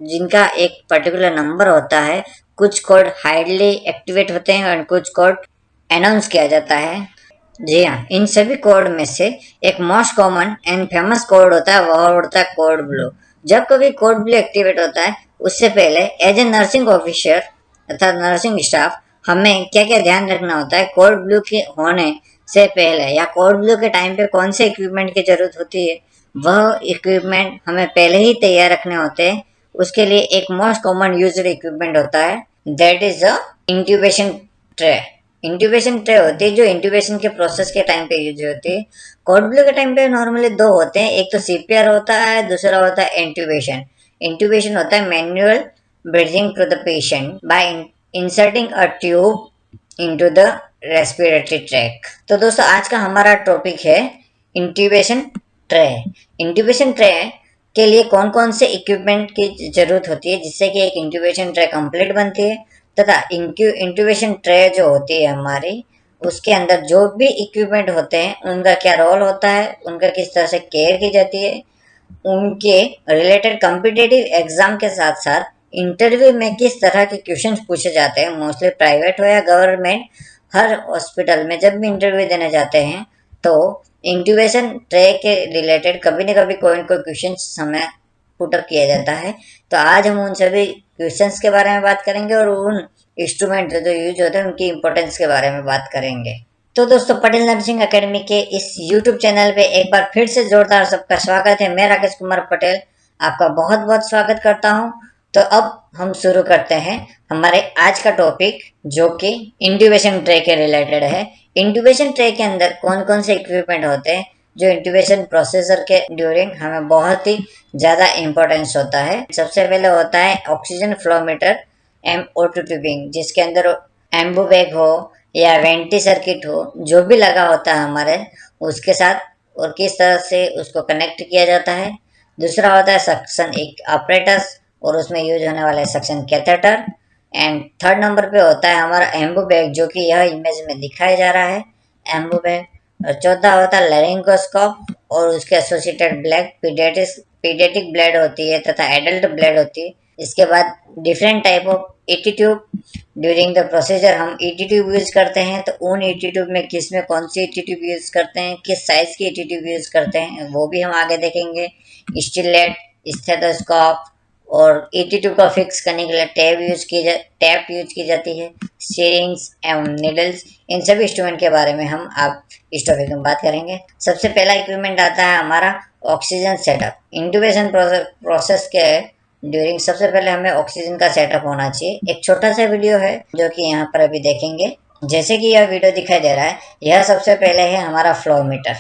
जिनका एक particular number होता है। कुछ कोड हाइडली एक्टिवेट होते हैं और कुछ कोड अनाउंस किया जाता है। जी हाँ, इन सभी कोड में से एक most common and famous code होता है, वह होता है कोड ब्लू। जब कभी कोड ब्लू एक्टिवेट होता है, उससे पहले एज ए नर्सिंग ऑफिसर अर्थात नर्सिंग स्टाफ हमें क्या क्या ध्यान रखना होता है कोड ब्लू के होने से पहले या कोड ब्लू के टाइम पे कौन से इक्विपमेंट की जरूरत होती है, वह इक्विपमेंट हमें पहले ही तैयार रखने होते हैं। उसके लिए एक मोस्ट कॉमन यूज्ड इक्विपमेंट होता है, that is a intubation tray. Intubation tray होती है जो इंट्यूबेशन के प्रोसेस के टाइम पे यूज होती है। कोड ब्लू के टाइम पे नॉर्मली दो होते हैं, एक तो सीपीआर होता है, दूसरा होता है इंट्यूबेशन। इंट्यूबेशन होता है manual breathing to the patient by inserting a tube into the respiratory tract. तो दोस्तों आज का हमारा टॉपिक है इंट्यूबेशन ट्रे। इंट्यूबेशन ट्रे के लिए कौन कौन से इक्विपमेंट की जरूरत होती है जिससे कि एक इंट्यूबेशन ट्रे कंप्लीट बनती है, तथा इंट्यूबेशन ट्रे जो होती है हमारी, उसके अंदर जो भी इक्विपमेंट होते हैं उनका क्या रोल होता है, उनका किस तरह से केयर की जाती है, उनके रिलेटेड कॉम्पिटिटिव एग्जाम के साथ साथ इंटरव्यू में किस तरह के क्वेश्चन पूछे जाते हैं, मोस्टली प्राइवेट हो या गवर्नमेंट, हर हॉस्पिटल में जब भी इंटरव्यू देने जाते हैं तो इंट्यूबेशन ट्रे के रिलेटेड कभी न कभी कोई न कोई क्वेश्चन हमें पुटअप किया जाता है। तो आज हम उन सभी क्वेश्चंस के बारे में बात करेंगे और उन इंस्ट्रूमेंट जो यूज होते हैं उनकी इंपॉर्टेंस के बारे में बात करेंगे। तो दोस्तों पटेल नर्सिंग एकेडमी के इस यूट्यूब चैनल पे एक बार फिर से जोरदार सबका स्वागत है। मैं राकेश कुमार पटेल आपका बहुत बहुत स्वागत करता हूं। तो अब हम शुरू करते हैं हमारे आज का टॉपिक जो कि इंट्यूबेशन ट्रे के रिलेटेड है। इंट्यूबेशन ट्रे के अंदर कौन कौन से इक्विपमेंट होते हैं जो इंट्यूबेशन प्रोसेसर के ड्यूरिंग हमें बहुत ही ज़्यादा इम्पोर्टेंस होता है। सबसे पहले होता है ऑक्सीजन फ्लोमीटर M02 ट्यूबिंग, जिसके अंदर एम्बू बैग हो या वेंटी सर्किट हो, जो भी लगा होता है हमारे उसके साथ और किस तरह से उसको कनेक्ट किया जाता है। दूसरा होता है सक्शन एक ऑपरेटस और उसमें यूज होने वाला है suction catheter. And third number पे होता है हमारा एम्बू बैग जो कि यह इमेज में दिखाया जा रहा है एम्बू बैग। और चौथा होता है लेरिंगोस्कोप और उसके एसोसिएटेड ब्लैक पीडियाट्रिक ब्लड होती है तथा एडल्ट ब्लड होती है। इसके बाद different type of ET tube. During the procedure हम ईटी ट्यूब यूज करते हैं, तो उन ईटी ट्यूब में किस में कौन सी ईटी ट्यूब यूज करते हैं, किस साइज की ईटी ट्यूब यूज करते हैं, वो भी हम आगे देखेंगे। स्टिलेट, स्टेथोस्कोप और ईटी ट्यूब को फिक्स करने के लिए टैप यूज की जाती है, सीरिंग्स एवं नीडल्स। इन सभी इंस्ट्रूमेंट के बारे में हम आप इस टॉपिक में बात करेंगे। सबसे पहला इक्विपमेंट आता है हमारा ऑक्सीजन सेटअप। इंट्यूबेशन प्रोसेस के ड्यूरिंग सबसे पहले हमें ऑक्सीजन का सेटअप होना चाहिए। एक छोटा सा वीडियो है जो कि यहाँ पर अभी देखेंगे। जैसे कि यह वीडियो दिखाई दे रहा है, यह सबसे पहले है हमारा फ्लो मीटर।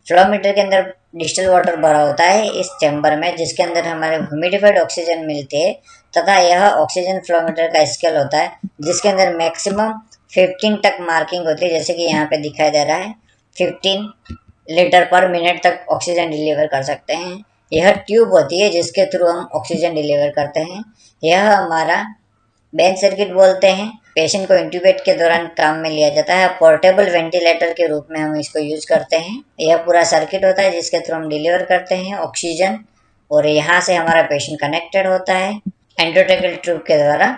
फ्लो मीटर के अंदर डिस्टिल वाटर भरा होता है इस चैम्बर में, जिसके अंदर हमारे ह्यूमिडिफाइड ऑक्सीजन मिलती है, तथा यह ऑक्सीजन फ्लो मीटर का स्केल होता है जिसके अंदर मैक्सिमम 15 तक मार्किंग होती है। जैसे कि यहाँ पे दिखाई दे रहा है 15 लीटर पर मिनट तक ऑक्सीजन डिलीवर कर सकते हैं। यह ट्यूब होती है जिसके थ्रू हम ऑक्सीजन डिलीवर करते हैं। यह हमारा बेंच सर्किट बोलते हैं। पेशेंट को इंट्यूबेट के दौरान काम में लिया जाता है। पोर्टेबल वेंटिलेटर के रूप में हम इसको यूज करते हैं। यह पूरा सर्किट होता है जिसके थ्रू हम डिलीवर करते हैं ऑक्सीजन, और यहाँ से हमारा पेशेंट कनेक्टेड होता है एंडोट्रेकियल ट्यूब के द्वारा,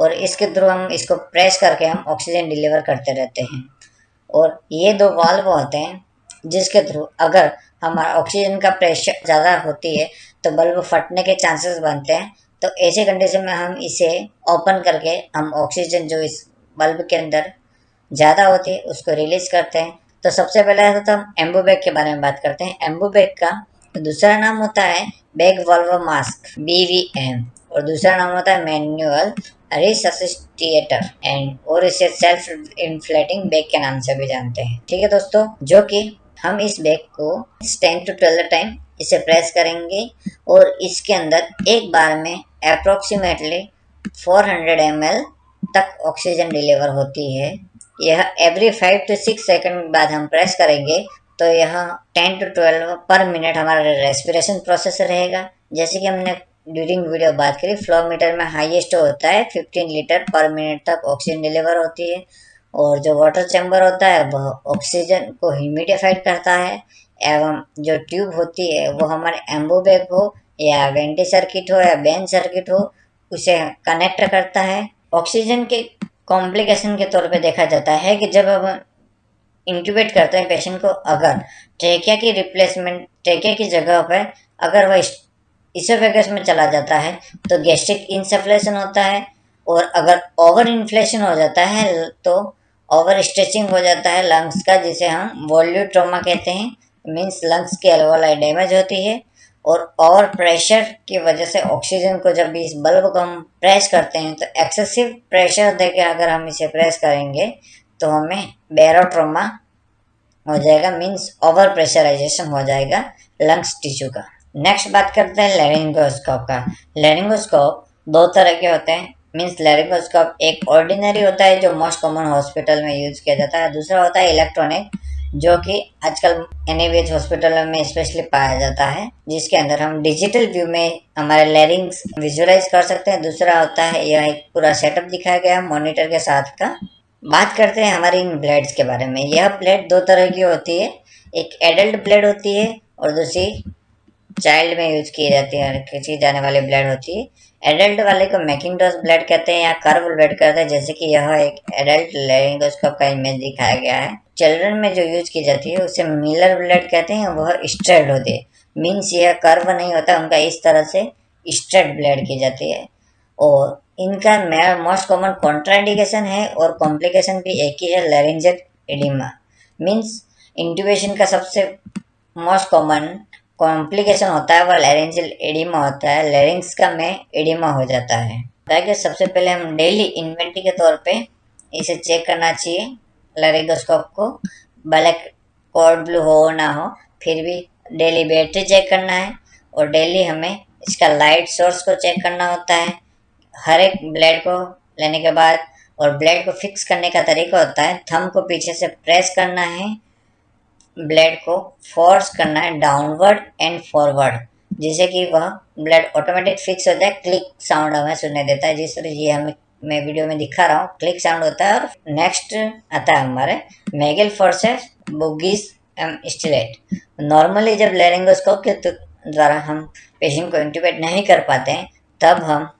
और इसके थ्रू हम इसको प्रेस करके हम ऑक्सीजन डिलीवर करते रहते हैं। और ये दो वाल्व होते हैं जिसके थ्रू अगर हमारा ऑक्सीजन का प्रेशर ज़्यादा होती है तो बल्ब फटने के चांसेस बनते हैं। तो ऐसे कंडीशन में हम इसे ओपन करके हम ऑक्सीजन जो इस बल्ब के अंदर ज़्यादा होती है उसको रिलीज करते हैं। तो सबसे पहले तो हम एम्बू बैग के बारे में बात करते हैं। एम्बू बैग का दूसरा नाम होता है बैग वाल्व मास्क BVM, और दूसरा नाम होता है मैनुअल रिससिटेटर एंड, और इसे सेल्फ इन्फ्लेटिंग बैग के नाम से भी जानते हैं। ठीक है दोस्तों, जो कि हम इस बैग को 10 to 12 टाइम इसे प्रेस करेंगे और इसके अंदर एक बार में अप्रोक्सीमेटली 400 ml तक ऑक्सीजन डिलीवर होती है। यह एवरी 5 to 6 सेकंड बाद हम प्रेस करेंगे तो यह 10 to 12 पर मिनट हमारा रेस्पिरेशन प्रोसेस रहेगा। जैसे कि हमने ड्यूरिंग वीडियो बात करी, फ्लो मीटर में हाईएस्ट होता है 15 लीटर पर मिनट तक ऑक्सीजन डिलीवर होती है, और जो वाटर चैम्बर होता है वह ऑक्सीजन को ह्यूमिडिफाइड करता है, एवं जो ट्यूब होती है वो हमारे एम्बू बैग हो या वेंटी सर्किट हो या बेन सर्किट हो, उसे कनेक्ट करता है। ऑक्सीजन के कॉम्प्लिकेशन के तौर पे देखा जाता है कि जब हम इंट्यूबेट करते हैं पेशेंट को, अगर ट्रेकिया की रिप्लेसमेंट, ट्रेकिया की जगह पर अगर वह इसोफेगस में चला जाता है तो गैस्ट्रिक इंसफ्लेशन होता है, और अगर ओवर इन्फ्लेशन हो जाता है तो ओवर स्ट्रेचिंग हो जाता है लंग्स का, जिसे हम वॉल्यूम ट्रॉमा कहते हैं। मीन्स लंग्स की अलवेलाई डैमेज होती है, और ओवर प्रेशर की वजह से ऑक्सीजन को जब भी इस बल्ब को हम प्रेस करते हैं तो एक्सेसिव प्रेशर देके अगर हम इसे प्रेस करेंगे तो हमें बेरोट्रोमा हो जाएगा। मीन्स ओवर प्रेशराइजेशन हो जाएगा लंग्स टिश्यू का। नेक्स्ट बात करते हैं लेरिंगोस्कोप का। लेरिंगोस्कोप दो तरह के होते हैं। मीन्स लेरिंगोस्कोप एक ऑर्डिनरी होता है जो मोस्ट कॉमन हॉस्पिटल में यूज किया जाता है, दूसरा होता है इलेक्ट्रॉनिक जो कि आजकल एनएबीएच हॉस्पिटल में स्पेशली पाया जाता है, जिसके अंदर हम डिजिटल व्यू में हमारे लेरिंग्स विजुअलाइज कर सकते हैं। दूसरा होता है यह एक पूरा सेटअप दिखाया गया मॉनिटर के साथ का। बात करते हैं हमारी इन ब्लेड्स के बारे में। यह ब्लेड दो तरह की होती है, एक एडल्ट ब्लेड होती है और दूसरी चाइल्ड में यूज की जाती है, खींची जाने वाली ब्लेड होती है। एडल्ट वाले को मैकिंटॉश ब्लेड कहते हैं या कर्व ब्लेड कहते हैं, जैसे कि यह एक एडल्ट लेरिंगोस्कोप का इमेज दिखाया गया है। चिल्ड्रन में जो यूज की जाती है उसे मिलर ब्लेड कहते हैं, वह स्ट्रेट होती है। मीन्स यह कर्व नहीं होता उनका, इस तरह से स्ट्रेट ब्लेड की जाती है। और इनका मोस्ट कॉमन कॉन्ट्राइंडिकेशन है और कॉम्प्लिकेशन भी एक ही है, लैरिंजियल एडिमा। मीन्स इंट्यूबेशन का सबसे मोस्ट कॉमन कॉम्प्लिकेशन होता है वह लैरिंजियल एडिमा होता है। लैरिंग्स का में एडिमा हो जाता है। ताकि सबसे पहले हम डेली इन्वेंटरी के तौर पे इसे चेक करना चाहिए लैरिंगोस्कोप को, भले कोड ब्लू हो ना हो, फिर भी डेली बैटरी चेक करना है और डेली हमें इसका लाइट सोर्स को चेक करना होता है हर एक ब्लेड को लेने के बाद। और ब्लेड को फिक्स करने का तरीका होता है, थंब को पीछे से प्रेस करना है, ब्लेड को फोर्स करना है डाउनवर्ड एंड फॉरवर्ड, जिससे कि वह ब्लेड ऑटोमेटिक फिक्स होता है। क्लिक साउंड हमें सुनने देता है, जिस तरह ये हमें मैं वीडियो में दिखा रहा हूँ, क्लिक साउंड होता है। और नेक्स्ट आता है हमारे Magill forceps, bougies and stylet. Normally जब लैरिंगोस्कोप के द्वारा हम पेशेंट को इंट्यूबेट नहीं कर पाते हैं तब हम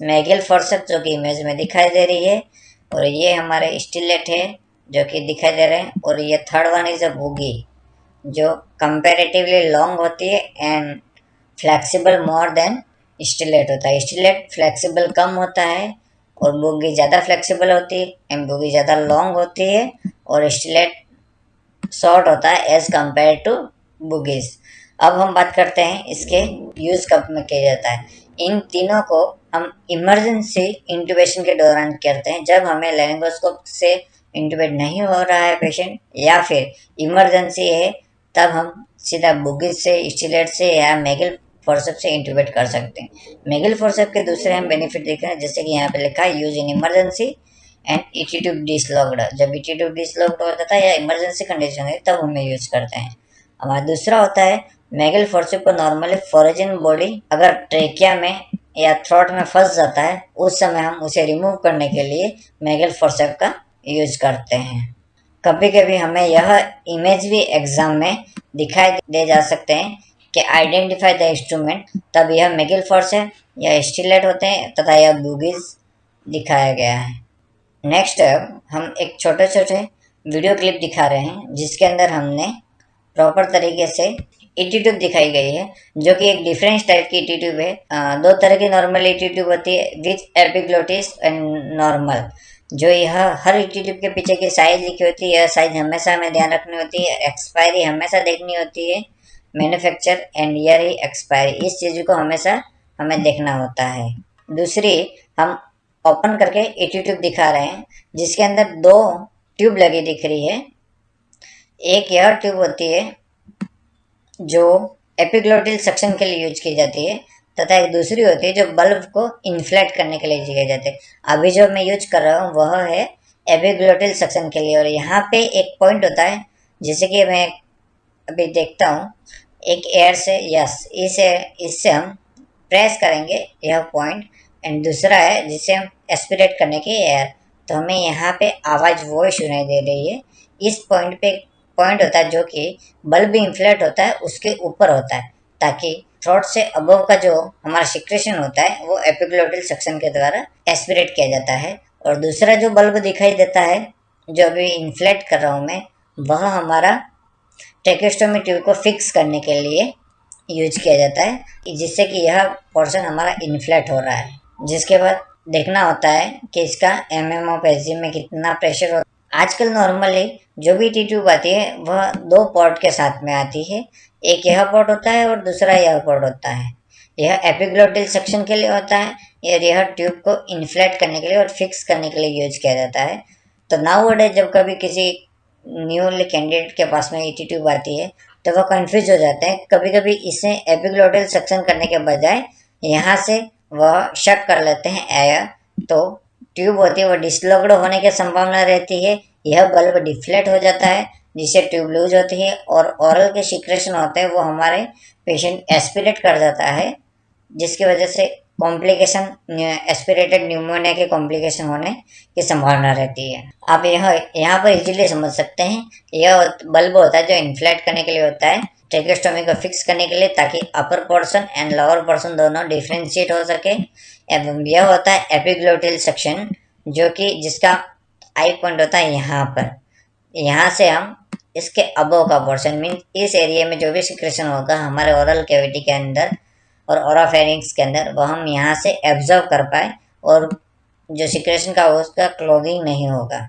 मैगल फोर्सेस जो कि इमेज में दिखाई दे रही है, और ये हमारे स्टिलेट है जो कि दिखाई दे रहे हैं, और ये थर्ड वन इज अ बुगी जो कंपैरेटिवली लॉन्ग होती है and flexible more than stellate होता है। स्टिलेट फ्लेक्सिबल कम होता है और बुगी ज़्यादा फ्लेक्सिबल होती है एंड बुगी ज़्यादा लॉन्ग होती है, और स्टिलेट शॉर्ट होता है एज कम्पेयर टू बुगीज। अब हम बात करते हैं इसके यूज कब में किया जाता है। इन तीनों को हम इमरजेंसी इंट्यूबेशन के दौरान करते हैं, जब हमें लैरिंगोस्कोप से इंट्यूबेट नहीं हो रहा है पेशेंट या फिर इमरजेंसी है, तब हम सीधा बुगीज से, स्टिलेट से या मैगल फोर्सेप्स से इंट्यूबेट कर सकते हैं। मैगल फोर्सेप्स के दूसरे हम बेनिफिट देख रहे हैं, जैसे कि यहाँ पे लिखा है use in emergency and ET tube dislodged. जब ईटी ट्यूब डिसलॉक्ड हो जाता है या इमरजेंसी कंडीशन है तब हमें यूज करते हैं। हमारा दूसरा होता है मैगल फोर्सेप को नॉर्मली फोरेजन बॉडी अगर ट्रेकिया में या थ्रोट में फंस जाता है उस समय हम उसे रिमूव करने के लिए मैगल फोर्सेप का यूज करते हैं। कभी कभी हमें यह इमेज भी एग्जाम में दिखाई दे जा सकते हैं कि आइडेंटिफाई द इंस्ट्रूमेंट, तब यह मैगल फोर्सेप या स्टिलेट होते हैं तथा यह बुगीज दिखाया गया है। नेक्स्ट हम एक छोटे छोटे वीडियो क्लिप दिखा रहे हैं जिसके अंदर हमने प्रॉपर तरीके से ईटी ट्यूब दिखाई गई है, जो कि एक डिफरेंट टाइप की ईटी ट्यूब है। दो तरह की नॉर्मल ईटी ट्यूब होती है, विथ एपिग्लोटिस एंड नॉर्मल। जो यह हर ईटी ट्यूब के पीछे की साइज लिखी होती है, यह साइज हमेशा हमें ध्यान रखनी होती है। एक्सपायरी हमेशा देखनी होती है, manufacture and year he expiry, इस चीज़ को हमेशा हमें देखना होता है। दूसरी हम ओपन करके ईटी ट्यूब दिखा रहे हैं जिसके अंदर दो ट्यूब लगी दिख रही है। एक यह ट्यूब होती है जो एपिग्लोटिल सक्शन के लिए यूज की जाती है, तथा एक दूसरी होती है जो बल्ब को इन्फ्लेट करने के लिए यूज किया जाता है। अभी जो मैं यूज कर रहा हूँ वह है एपिग्लोटिल सक्शन के लिए। और यहाँ पे एक पॉइंट होता है, जैसे कि मैं अभी देखता हूँ, एक एयर से यस इससे हम प्रेस करेंगे यह पॉइंट, एंड दूसरा है जिसे हम एस्पिरेट करने की एयर, तो हमें यहाँ पे आवाज़ वो सुनाई दे रही है। इस पॉइंट पे पॉइंट होता है जो कि बल्ब इन्फ्लेट होता है उसके ऊपर होता है, ताकि थ्रोट से अबव का जो हमारा सिक्रेशन होता है वो एपिग्लोटिल सक्शन के द्वारा एस्पिरेट किया जाता है। और दूसरा जो बल्ब दिखाई देता है जो अभी इन्फ्लेट कर रहा हूँ मैं, वह हमारा ट्रेकेस्टोमी ट्यूब को फिक्स करने के लिए यूज किया जाता है, जिससे कि यह पोर्शन हमारा इन्फ्लेट हो रहा है। जिसके बाद देखना होता है कि इसका एमएम ऑफ एसजी में कितना प्रेशर हो। आजकल नॉर्मली जो भी टी ट्यूब आती है वह दो पोर्ट के साथ में आती है, एक यह पोर्ट होता है और दूसरा यह पोर्ट होता है। यह एपिग्लोटिल सेक्शन के लिए होता है और यह ट्यूब को इन्फ्लेट करने के लिए और फिक्स करने के लिए यूज किया जाता है। तो नाउ जब कभी किसी न्यूली कैंडिडेट के पास में ईटी ट्यूब आती है तो वह कंफ्यूज हो जाते हैं। कभी कभी इसे एपिग्लोटिल सक्शन करने के बजाय यहाँ से वह शक कर लेते हैं एयर, तो ट्यूब होती है वो डिसलॉक्ड होने की संभावना रहती है। यह बल्ब डिफ्लेट हो जाता है जिससे ट्यूब लूज होती है और ओरल के सिक्रेशन होते हैं वो हमारे पेशेंट एस्पिरेट कर जाता है, जिसकी वजह से कॉम्प्लिकेशन एस्पिरेटेड न्यूमोनिया के कॉम्प्लिकेशन होने की संभावना रहती है। आप यहाँ पर इजीली समझ सकते हैं, यह बल्ब होता है जो इन्फ्लेट करने के लिए होता है ट्रेकेस्टोमी को फिक्स करने के लिए, ताकि upper portion and lower portion दोनों डिफ्रेंशिएट हो सके। एवं यह होता है एपिग्लोटिल सेक्शन जो कि जिसका आई पॉइंट होता है यहाँ पर। यहाँ से हम इसके अबव का पोर्शन मीन इस एरिया में जो भी सिक्रेशन होगा हमारे ओरल कैविटी के अंदर और ओरोफेरिंक्स के अंदर, वह हम यहाँ से एब्जॉर्व कर पाए और जो सिक्रेशन का उसका क्लॉगिंग नहीं होगा।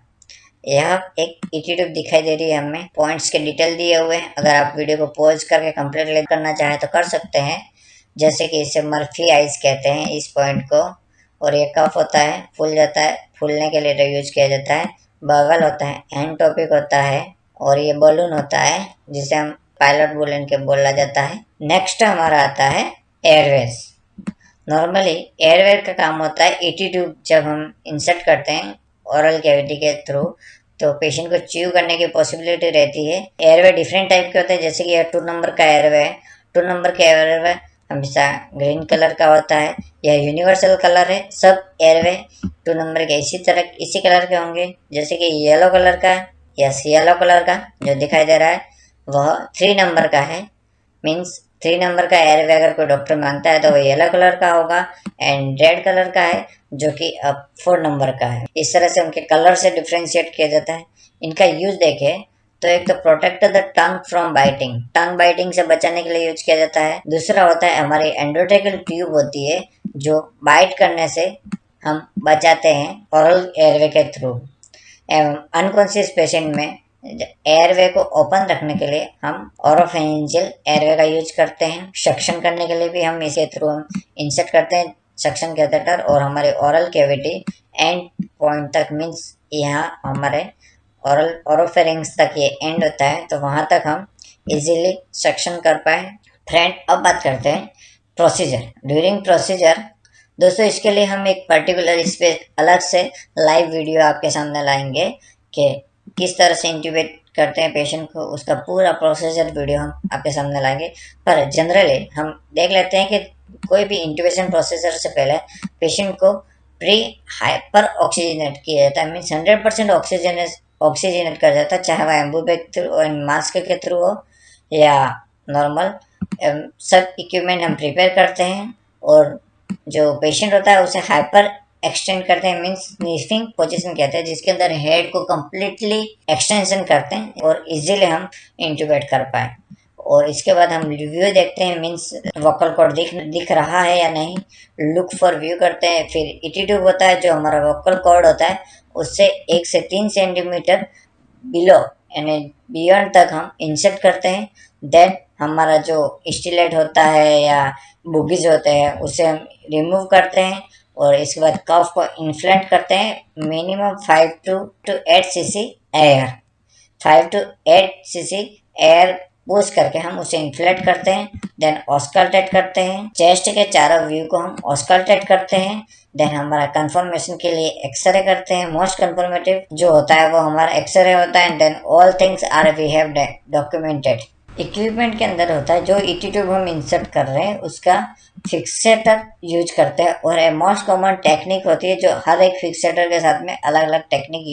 यह एक ईटी ट्यूब दिखाई दे रही है, हमें पॉइंट्स के डिटेल दिए हुए हैं। अगर आप वीडियो को पॉज करके कंप्लीट करना चाहें तो कर सकते हैं, जैसे कि इसे मर्फी आइज कहते हैं इस पॉइंट को। और ये कफ होता है, फूल जाता है, फूलने के लिए यूज किया जाता है। बगल होता है, एंड टॉपिक होता है और ये बलून होता है जिसे हम पायलट बलून के बोला जाता है। नेक्स्ट हमारा आता है एयरवेज। नॉर्मली एयरवेज का काम होता है ईटी ट्यूब जब हम इंसर्ट करते हैं ओरल कैविटी के थ्रू तो पेशेंट को च्यू करने की पॉसिबिलिटी रहती है। एयरवे डिफरेंट टाइप के होते हैं, जैसे कि यह 2 नंबर का एयरवे है। 2 नंबर का एयरवे हमेशा ग्रीन कलर का होता है, यह यूनिवर्सल कलर है। सब एयरवे 2 नंबर के इसी कलर के होंगे, जैसे कि येलो कलर का या येलो कलर का जो दिखाई दे रहा है वह 3 नंबर का है। मीन्स 3 नंबर का एयरवे अगर कोई डॉक्टर मांगता है तो वो येलो कलर का होगा, एंड रेड कलर का है जो कि अब 4 नंबर का है। इस तरह से उनके कलर से डिफ्रेंशिएट किया जाता है। इनका यूज देखें तो एक तो protect the tongue from biting, tongue biting से बचाने के लिए यूज किया जाता है। दूसरा होता है हमारी एंडोट्रेकल ट्यूब होती है जो बाइट करने से हम बचाते हैं ओरल एयरवे के थ्रू। एवं अनकॉन्शियस पेशेंट में एयरवे को ओपन रखने के लिए हम ओरोफेरिंजियल एयरवे का यूज करते हैं। सक्शन करने के लिए भी हम इसे थ्रू हम इंसर्ट करते हैं सक्शन कैथेटर, और हमारे ओरल कैविटी एंड पॉइंट तक मीन्स यहाँ हमारे ओरोफेरिंग्स तक ये एंड होता है, तो वहाँ तक हम इजीली सक्शन कर पाए। फ्रेंड अब बात करते हैं प्रोसीजर। ड्यूरिंग प्रोसीजर दोस्तों इसके लिए हम एक पर्टिकुलर इस पे अलग से लाइव वीडियो आपके सामने लाएंगे कि किस तरह से इंट्यूबेट करते हैं पेशेंट को, उसका पूरा प्रोसीजर वीडियो हम आपके सामने लाएंगे। पर जनरली हम देख लेते हैं कि कोई भी इंट्यूबेशन प्रोसीजर से पहले पेशेंट को प्री हाइपर ऑक्सीजनेट किया जाता है। मीन्स 100% ऑक्सीजनेट कर जाता है, चाहे वह एम्बूबैग थ्रू मास्क के थ्रू हो या नॉर्मल। सब इक्विपमेंट हम प्रिपेयर करते हैं और जो पेशेंट होता है उसे हाइपर एक्सटेंड करते हैं, मीन्स स्नीफिंग पोजीशन कहते हैं, जिसके अंदर हेड को कम्प्लीटली एक्सटेंशन करते हैं और इजीली हम इंट्यूबेट कर पाए। और इसके बाद हम रिव्यू देखते हैं, मीन्स वोकल कॉर्ड दिख रहा है या नहीं, लुक फॉर व्यू करते हैं। फिर ईटी ट्यूब होता है जो हमारा वोकल कॉर्ड होता है उससे 1 से 3 सेंटीमीटर बिलो यानी बियॉन्ड तक हम इंसर्ट करते हैं। देन हमारा जो स्टिलेट होता है या बुगीज होते हैं उसे हम रिमूव करते हैं और इसके बाद कफ को इन्फ्लेट करते हैं। Minimum 5 to 8 cc air 5 to 8 cc air push करके हम उसे इन्फ्लेट करते हैं। देन ऑस्कल्टेट करते हैं, चेस्ट के चारों व्यू को हम ऑस्कल्टेट करते हैं। देन हमारा कंफर्मेशन के लिए एक्सरे करते हैं। मोस्ट कंफर्मेटिव जो होता है वो हमारा एक्सरे होता है। Then all things are we have documented. Equipment के अंदर होता है जो ईटी ट्यूब हम इंसर्ट कर रहे हैं उसका फिक्सेटर यूज करते हैं, और मोस्ट कॉमन टेक्निक होती है जो हर एक फिक्सेटर के साथ में अलग अलग टेक्निक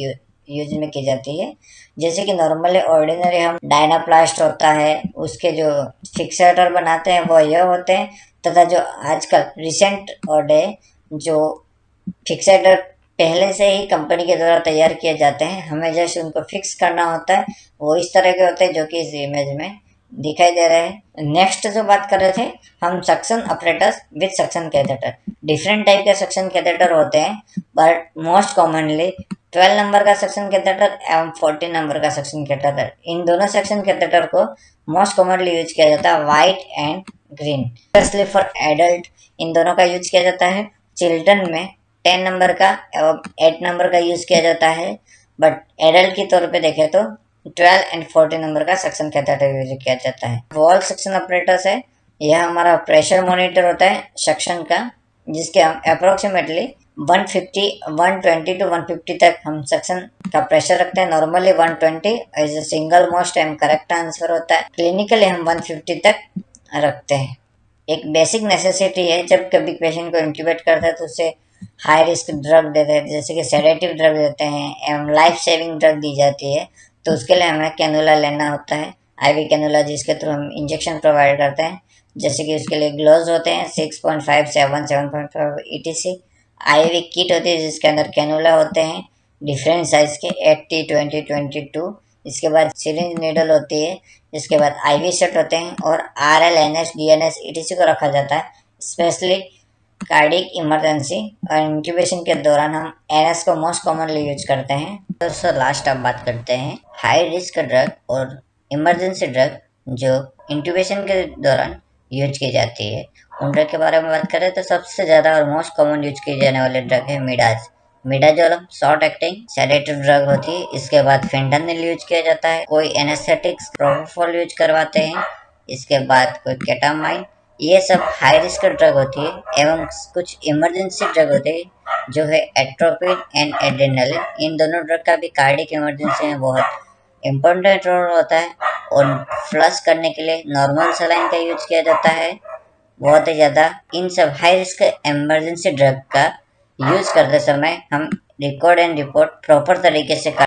यूज में की जाती है। जैसे कि नॉर्मली ऑर्डिनरी हम डायनाप्लास्ट होता है, उसके जो फिक्सेटर बनाते हैं वो ये होते हैं, तथा जो आजकल रिसेंट ऑर्ड है जो फिक्सेटर पहले से ही कंपनी के द्वारा तैयार किए जाते हैं, हमें जैसे उनको फिक्स करना होता है वो इस तरह के होते हैं जो कि इस इमेज में दिखाई दे रहे हैं। नेक्स्ट जो बात कर रहे थे हम suction operators with suction catheter. Different type के सक्शन कैथेटर होते हैं, बट मोस्ट कॉमनली 12 नंबर का सक्शन कैथेटर एवं 14 नंबर का सक्शन कैथेटर, इन दोनों सक्शन कैथेटर को मोस्ट कॉमनली यूज किया जाता है white and green, specially for adult इन दोनों का यूज किया जाता है। चिल्ड्रन में 10 नंबर का एवं 8 नंबर का यूज किया जाता है, बट एडल्ट की तौर पे देखें तो 12 एंड 14 नंबर का सक्शन कैथेटर यूज किया जाता है। वॉल सक्शन ऑपरेटर्स है, यह हमारा प्रेशर मॉनिटर होता है सक्शन का, जिसके हम अप्रोक्सीमेटली 150 120 टू 150 तक हम सक्शन का प्रेशर रखते हैं। Normally 120 as a single most and correct answer होता है। क्लिनिकली हम 150 तक रखते हैं। एक बेसिक नेसेसिटी है, जब कभी पेशेंट को इंट्यूबेट करते हैं तो उसे हाई रिस्क ड्रग देते हैं, जैसे कि सेडेटिव ड्रग देते हैं एवं लाइफ सेविंग ड्रग दी जाती है, तो उसके लिए हमें कैनुला लेना होता है, आईवी कैनुला, जिसके थ्रू हम इंजेक्शन प्रोवाइड करते हैं। जैसे कि उसके लिए ग्लोव्स होते हैं 6.5 7 7.5 ETC, आईवी किट होती है जिसके अंदर कैनुला होते हैं डिफरेंट साइज के 80 20 22। इसके बाद सिरिंज नीडल होती है, जिसके बाद आईवी सेट होते हैं और RL NS DNS ETC को रखा जाता है। स्पेशली कार्डिक इमरजेंसी और इंक्यूबेशन के दौरान हम NS को मोस्ट कॉमनली यूज करते हैं। तो सर लास्ट अब बात करते हैं हाई रिस्क ड्रग और इमरजेंसी ड्रग जो इंक्यूबेशन के दौरान यूज की जाती है। उन ड्रग के बारे में बात करें तो सबसे ज़्यादा और मोस्ट कॉमन यूज की जाने वाले ड्रग है मिडाज। Midazolam short acting sedative drug होती है। इसके बाद फेंटानिल यूज किया जाता है, कोई एनेस्थेटिक्स प्रोपोफॉल यूज करवाते हैं, इसके बाद कोई केटामाइन। ये सब हाई रिस्क ड्रग होती है। एवं कुछ इमरजेंसी ड्रग होते हैं जो है एट्रोपिन एंड एड्रेनालिन। इन दोनों ड्रग का भी कार्डिक इमरजेंसी में बहुत इम्पोर्टेंट रोल होता है और फ्लश करने के लिए नॉर्मल सलाइन का यूज किया जाता है बहुत ही ज़्यादा। इन सब हाई रिस्क इमरजेंसी ड्रग का यूज करते समय हम रिकॉर्ड एंड रिपोर्ट प्रॉपर तरीके से